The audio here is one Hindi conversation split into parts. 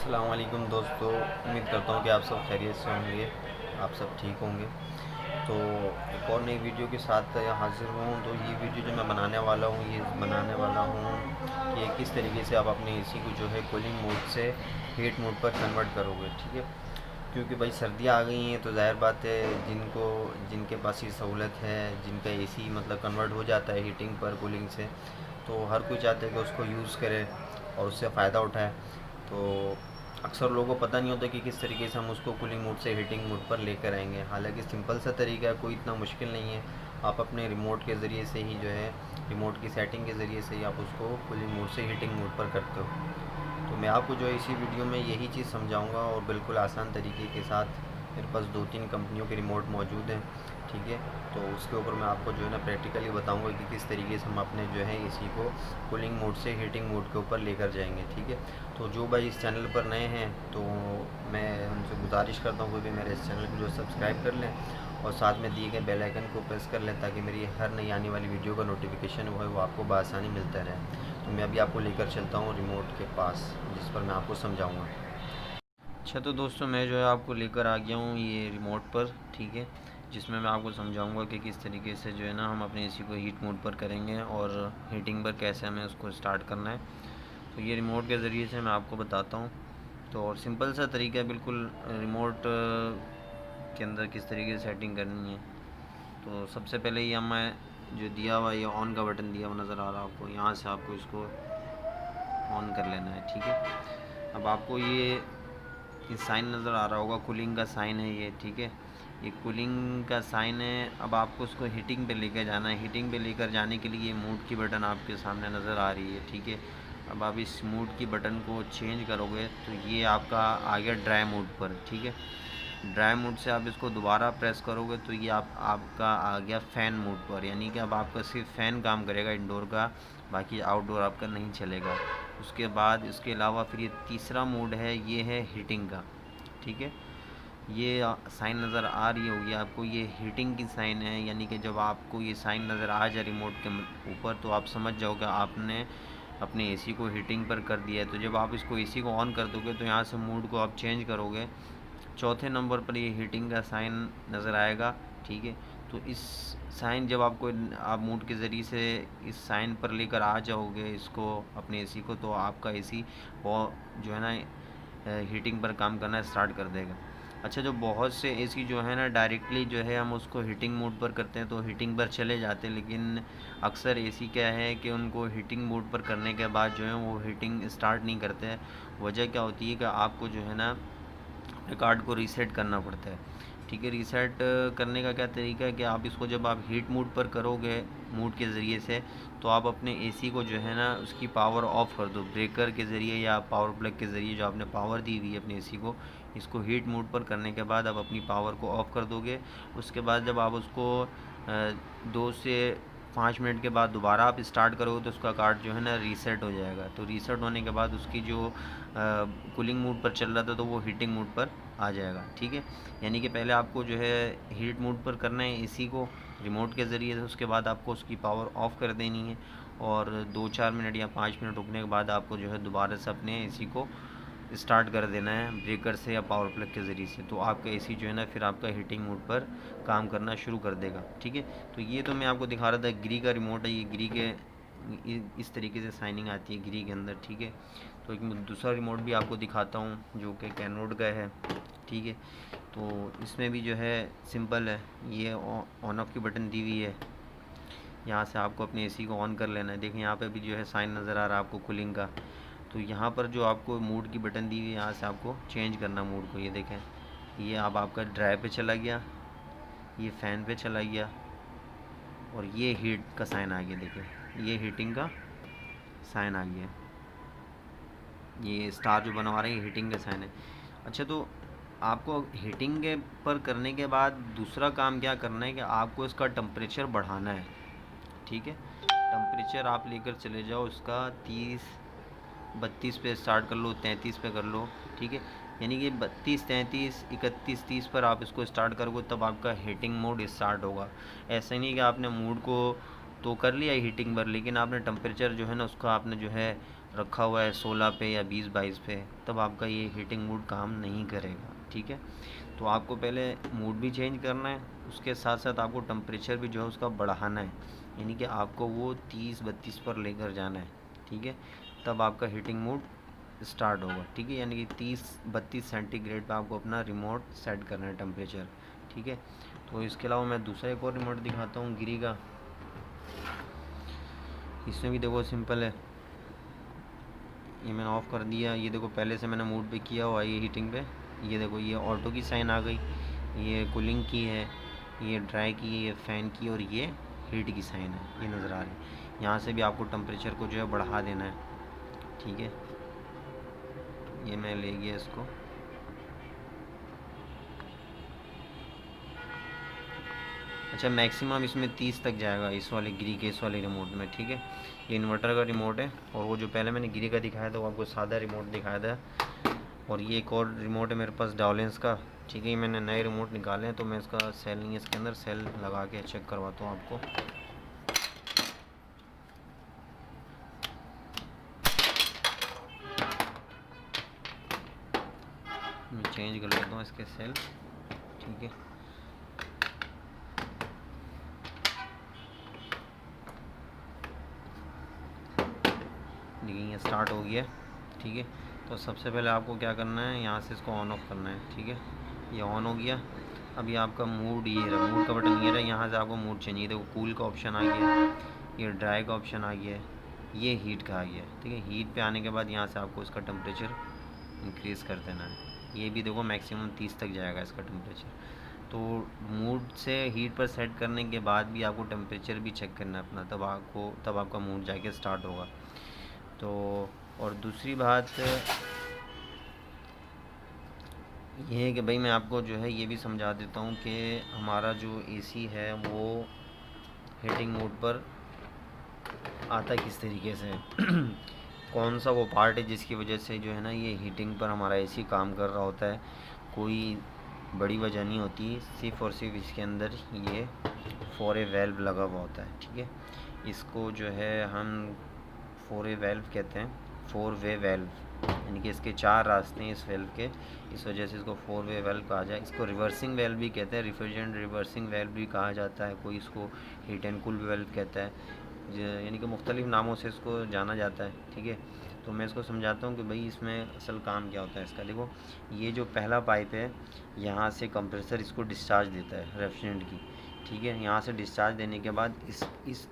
अस्सलाम वालेकुम दोस्तों, उम्मीद करता हूँ कि आप सब खैरियत से होंगे, आप सब ठीक होंगे। तो एक और नई वीडियो के साथ हाज़िर हूँ। तो ये वीडियो जो मैं बनाने वाला हूँ, ये बनाने वाला हूँ कि किस तरीके से आप अपने एसी को जो है कूलिंग मोड से हीट मोड पर कन्वर्ट करोगे, ठीक है। क्योंकि भाई सर्दियाँ आ गई हैं, तो ज़ाहिर बात है जिनके पास ये सहूलत है, जिनका एसी मतलब कन्वर्ट हो जाता है हीटिंग पर कूलिंग से, तो हर कोई चाहता है कि उसको यूज़ करे और उससे फ़ायदा उठाए। तो अक्सर लोगों को पता नहीं होता कि किस तरीके से हम उसको कूलिंग मोड से हीटिंग मोड पर लेकर आएंगे। हालांकि सिंपल सा तरीका है, कोई इतना मुश्किल नहीं है। आप अपने रिमोट के ज़रिए से ही जो है, रिमोट की सेटिंग के ज़रिए से ही आप उसको कूलिंग मोड से हीटिंग मोड पर करते हो। तो मैं आपको जो है इसी वीडियो में यही चीज़ समझाऊंगा और बिल्कुल आसान तरीके के साथ। मेरे पास 2-3 कंपनियों के रिमोट मौजूद हैं, ठीक है। तो उसके ऊपर मैं आपको जो है ना प्रैक्टिकली बताऊंगा कि किस तरीके से हम अपने जो है इसी को कूलिंग मोड से हीटिंग मोड के ऊपर लेकर जाएंगे, ठीक है। तो जो भाई इस चैनल पर नए हैं, तो मैं उनसे गुजारिश करता हूँ कि भी मेरे इस चैनल को जो सब्सक्राइब कर लें और साथ में दिए गए बेल आइकन को प्रेस कर लें, ताकि मेरी हर नई आने वाली वीडियो का नोटिफिकेशन वो आपको बआसानी मिलता रहे। तो मैं अभी आपको लेकर चलता हूँ रिमोट के पास, जिस पर मैं आपको समझाऊँगा। अच्छा, तो दोस्तों मैं जो है आपको लेकर आ गया हूँ ये रिमोट पर, ठीक है। जिसमें मैं आपको समझाऊंगा कि किस तरीके से जो है ना हम अपने एसी को हीट मोड पर करेंगे और हीटिंग पर कैसे हमें उसको स्टार्ट करना है। तो ये रिमोट के ज़रिए से मैं आपको बताता हूँ। तो और सिंपल सा तरीका है बिल्कुल, रिमोट के अंदर किस तरीके से सेटिंग करनी है। तो सबसे पहले ये हमें जो दिया हुआ ये ऑन का बटन दिया हुआ नज़र आ रहा है आपको, यहाँ से आपको इसको ऑन कर लेना है, ठीक है। अब आपको ये साइन नज़र आ रहा होगा, कूलिंग का साइन है ये, ठीक है। ये कूलिंग का साइन है। अब आपको उसको हीटिंग पे लेकर जाना है। हीटिंग पे लेकर जाने के लिए मूड की बटन आपके सामने नज़र आ रही है, ठीक है। अब आप इस मूड की बटन को चेंज करोगे तो ये आपका आ गया ड्राई मूड पर, ठीक है। ड्राई मूड से आप इसको दोबारा प्रेस करोगे तो ये आपका आ गया फ़ैन मूड पर, यानी कि अब आपका सिर्फ फ़ैन काम करेगा इंडोर का, बाकी आउटडोर आपका नहीं चलेगा। उसके बाद इसके अलावा फिर ये तीसरा मोड है, ये है हीटिंग का, ठीक है। ये साइन नज़र आ रही होगी आपको, ये हीटिंग की साइन है। यानी कि जब आपको ये साइन नज़र आ जाए रिमोट के ऊपर, तो आप समझ जाओगे आपने अपने एसी को हीटिंग पर कर दिया है। तो जब आप इसको एसी को ऑन कर दोगे तो यहाँ से मूड को आप चेंज करोगे, चौथे नंबर पर ये हीटिंग का साइन नज़र आएगा, ठीक है। तो इस साइन जब आप मूड के ज़रिए से इस साइन पर लेकर आ जाओगे इसको अपने एसी को, तो आपका एसी वो जो है ना हीटिंग पर काम करना स्टार्ट कर देगा। अच्छा, जो बहुत से एसी जो है ना डायरेक्टली जो है हम उसको हीटिंग मोड पर करते हैं तो हीटिंग पर चले जाते हैं, लेकिन अक्सर एसी क्या है कि उनको हीटिंग मोड पर करने के बाद जो है वो हीटिंग स्टार्ट नहीं करते हैं। वजह क्या होती है कि आपको जो है ना कार्ड को रीसेट करना पड़ता है, ठीक है। रीसेट करने का क्या तरीका है कि आप इसको जब आप हीट मोड पर करोगे मोड के ज़रिए से, तो आप अपने एसी को जो है ना उसकी पावर ऑफ़ कर दो ब्रेकर के ज़रिए या पावर प्लग के ज़रिए। जो आपने पावर दी हुई है अपने एसी को, इसको हीट मोड पर करने के बाद आप अपनी पावर को ऑफ़ कर दोगे। उसके बाद जब आप उसको 2 से 5 मिनट के बाद दोबारा आप स्टार्ट करोगे तो उसका कार्ड जो है ना रीसेट हो जाएगा। तो रीसेट होने के बाद उसकी जो कूलिंग मोड पर चल रहा था तो वो हीटिंग मोड पर आ जाएगा, ठीक है। यानी कि पहले आपको जो है हीट मोड पर करना है एसी को रिमोट के ज़रिए से, उसके बाद आपको उसकी पावर ऑफ़ कर देनी है और 2-4 मिनट या 5 मिनट रुकने के बाद आपको जो है दोबारा से अपने एसी को स्टार्ट कर देना है ब्रेकर से या पावर प्लग के ज़रिए से। तो आपका एसी जो है ना फिर आपका हीटिंग मोड पर काम करना शुरू कर देगा, ठीक है। तो ये तो मैं आपको दिखा रहा था, ग्री का रिमोट है ये। ग्री के इस तरीके से साइनिंग आती है ग्री के अंदर, ठीक है। तो एक दूसरा रिमोट भी आपको दिखाता हूँ जो कि कैनवुड का है, ठीक है। तो इसमें भी जो है सिंपल है, ये ऑन ऑफ की बटन दी हुई है। यहाँ से आपको अपने एसी को ऑन कर लेना है। देखें यहाँ पे भी जो है साइन नज़र आ रहा है आपको कूलिंग का। तो यहाँ पर जो आपको मूड की बटन दी हुई है, यहाँ से आपको चेंज करना मूड को। ये देखें, ये अब आपका ड्राई पे चला गया, ये फ़ैन पे चला गया और ये हीट का साइन आ गया। देखिए ये हीटिंग का साइन आ गया, ये स्टार जो बनवा रहे हैं हीटिंग का साइन है। अच्छा, तो आपको हीटिंग के पर करने के बाद दूसरा काम क्या करना है कि आपको इसका टेम्परेचर बढ़ाना है, ठीक है। टेम्परेचर आप लेकर चले जाओ उसका 30-32 पे स्टार्ट कर लो, 33 पे कर लो, ठीक है। यानी कि 32, 33, 31, 30 पर आप इसको स्टार्ट करोगे तब आपका हीटिंग मोड स्टार्ट होगा। ऐसा नहीं कि आपने मूड को तो कर लिया हीटिंग पर, लेकिन आपने टेम्परेचर जो है ना उसका आपने जो है रखा हुआ है 16 पे या 20-22 पे, तब आपका ये हीटिंग मोड काम नहीं करेगा। ठीक है, तो आपको पहले मोड भी चेंज करना है, उसके साथ साथ आपको टेम्परेचर भी जो है उसका बढ़ाना है, यानी कि आपको वो 30-32 पर लेकर जाना है। ठीक है, तब आपका हीटिंग मोड स्टार्ट होगा। ठीक है, यानी कि 30-32 सेंटीग्रेड पे आपको अपना रिमोट सेट करना है टेम्परेचर। ठीक है, तो इसके अलावा मैं दूसरा एक और रिमोट दिखाता हूँ गिरी का। इसमें भी देखो सिंपल है, ये मैंने ऑफ़ कर दिया। ये देखो पहले से मैंने मोड पे किया हुआ ये हीटिंग पे, ये देखो ये ऑटो की साइन आ गई, ये कूलिंग की है, ये ड्राई की है, ये फ़ैन की, और ये हीट की साइन है, ये नज़र आ रही है। यहाँ से भी आपको टेम्परेचर को जो है बढ़ा देना है। ठीक है, ये मैं ले गया इसको। अच्छा, मैक्सिमम इसमें 30 तक जाएगा इस वाले गिरी के इस वाले रिमोट में। ठीक है, ये इन्वर्टर का रिमोट है, और वो जो पहले मैंने गिरी का दिखाया था वो आपको सादा रिमोट दिखाया था। और ये एक और रिमोट है मेरे पास डाउलेंस का। ठीक है, मैंने नए रिमोट निकाले हैं, तो मैं इसका सेल नहीं है, इसके अंदर सेल लगा के चेक करवाता हूँ आपको। मैं चेंज कर लेता हूँ इसके सेल। ठीक है, देखिए ये स्टार्ट हो गया। ठीक है, तो सबसे पहले आपको क्या करना है, यहाँ से इसको ऑन ऑफ करना है। ठीक है, ये ऑन हो गया। अभी आपका मूड ये रहा, मूड का बटन ये रहा, यहाँ से आपको मूड चेंज, ये देखो कूल का ऑप्शन आ गया, ये ड्राई का ऑप्शन आ गया, ये हीट का आ गया। ठीक है, हीट पे आने के बाद यहाँ से आपको इसका टेम्परेचर इंक्रीज़ कर देना है। ये भी देखो मैक्सिमम 30 तक जाएगा इसका टेम्परेचर। तो मूड से हीट पर सेट करने के बाद भी आपको टेम्परेचर भी चेक करना है अपना, तब आपका मूड जाके स्टार्ट होगा। तो और दूसरी बात ये है कि भाई मैं आपको जो है ये भी समझा देता हूँ कि हमारा जो एसी है वो हीटिंग मोड पर आता किस तरीके से कौन सा वो पार्ट है जिसकी वजह से जो है ना ये हीटिंग पर हमारा एसी काम कर रहा होता है। कोई बड़ी वजह नहीं होती, सिर्फ़ और सिर्फ इसके अंदर ये 4A वेल्व लगा हुआ होता है। ठीक है, इसको जो है हम 4A वेल्व कहते हैं, 4 वे वेल्व, यानी कि इसके 4 रास्ते हैं इस वेल्व के, इस वजह से इसको 4 वे वेल्व कहा जाए। इसको रिवर्सिंग वेल्व भी कहते हैं, रेफ्रिजरेंट रिवर्सिंग वेल्व भी कहा जाता है, कोई इसको हीट एंड कूल वेल्व कहता है, यानी कि मुख्तलिफ़ नामों से इसको जाना जाता है। ठीक है, तो मैं इसको समझाता हूँ कि भाई इसमें असल काम क्या होता है इसका। देखो ये जो पहला पाइप है, यहाँ से कंप्रेसर इसको डिस्चार्ज देता है रेफ्रिजरेंट की। ठीक है, यहाँ से डिस्चार्ज देने के बाद इस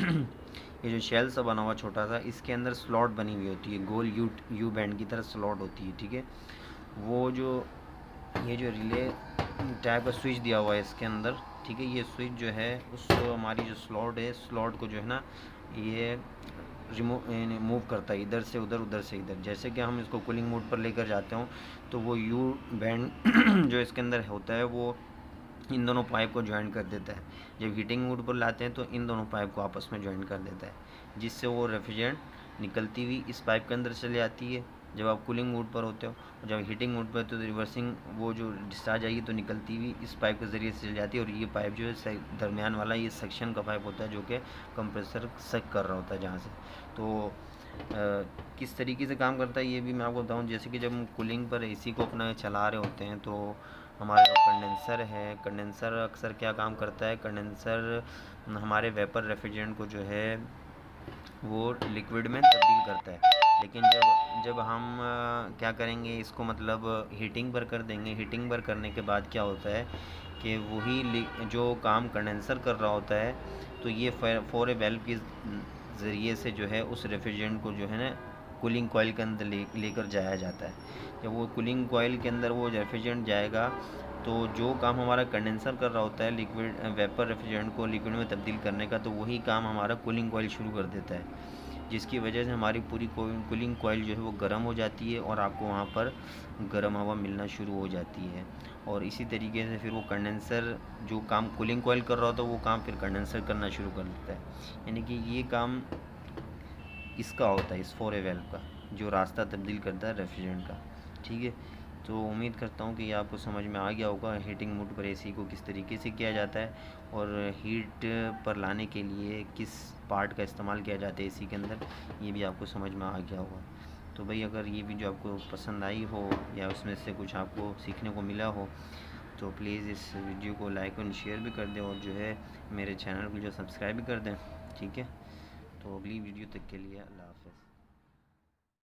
ये जो शेल सा बना हुआ छोटा सा, इसके अंदर स्लॉट बनी हुई होती है, गोल यू बैंड की तरह स्लॉट होती है। ठीक है, वो जो ये जो रिले टाइप का स्विच दिया हुआ है इसके अंदर। ठीक है, ये स्विच जो है उस हमारी जो स्लॉट है, स्लॉट को जो है ना ये मूव करता है इधर से उधर, उधर से इधर। जैसे कि हम इसको कूलिंग मोड पर लेकर जाते हो तो वो यू बैंड जो इसके अंदर होता है वो इन दोनों पाइप को ज्वाइन कर देता है। जब हीटिंग मोड पर लाते हैं तो इन दोनों पाइप को आपस में ज्वाइन कर देता है, जिससे वो रेफ्रिजरेंट निकलती हुई इस पाइप के अंदर चली आती है जब आप कूलिंग मोड पर होते हो, और जब हीटिंग मोड पर होते हो तो रिवर्सिंग वो जो डिस्चार्ज आएगी तो निकलती हुई इस पाइप के ज़रिए से चली जाती है। और ये पाइप जो है दरमियान वाला ये सक्शन का पाइप होता है जो कि कंप्रेसर सक कर रहा होता है जहाँ से। तो किस तरीके से काम करता है ये भी मैं आपको बताऊँ। जैसे कि जब हम कूलिंग पर एसी को अपना चला रहे होते हैं तो हमारा जो कंडेंसर है, कंडेंसर अक्सर क्या काम करता है, कंडेंसर हमारे वेपर रेफ्रिजरेंट को जो है वो लिक्विड में तब्दील करता है। लेकिन जब हम क्या करेंगे इसको, मतलब हीटिंग पर कर देंगे, हीटिंग पर करने के बाद क्या होता है कि वही जो काम कंडेंसर कर रहा होता है तो ये 4A वेल्व के ज़रिए से जो है उस रेफ्रिजरेंट को जो है ना कूलिंग कॉइल के अंदर लेकर जाया जाता है। जब वो कूलिंग कॉइल के अंदर वो रेफ्रिजरेंट जाएगा तो जो काम हमारा कंडेंसर कर रहा होता है लिक्विड वेपर रेफ्रिजरेंट को लिक्विड में तब्दील करने का, तो वही काम हमारा कूलिंग कॉइल शुरू कर देता है, जिसकी वजह से हमारी पूरी कूलिंग कॉइल जो है वो गर्म हो जाती है और आपको वहाँ पर गर्म हवा मिलना शुरू हो जाती है। और इसी तरीके से फिर वो कंडेंसर जो काम कूलिंग कॉइल कर रहा होता है वो काम फिर कंडेंसर करना शुरू कर देता है। यानी कि ये काम इसका होता है, इस 4A वेल्व का, जो रास्ता तब्दील करता है रेफ्रिजरेंट का। ठीक है, तो उम्मीद करता हूँ कि आपको समझ में आ गया होगा हीटिंग मोड पर एसी को किस तरीके से किया जाता है और हीट पर लाने के लिए किस पार्ट का इस्तेमाल किया जाता है एसी के अंदर, ये भी आपको समझ में आ गया होगा। तो भाई अगर ये वीडियो आपको पसंद आई हो या उसमें से कुछ आपको सीखने को मिला हो तो प्लीज़ इस वीडियो को लाइक और शेयर भी कर दें और जो है मेरे चैनल को जो सब्सक्राइब भी कर दें, ठीक है। तो अगली वीडियो तक के लिए अल्लाह हाफ़िज़।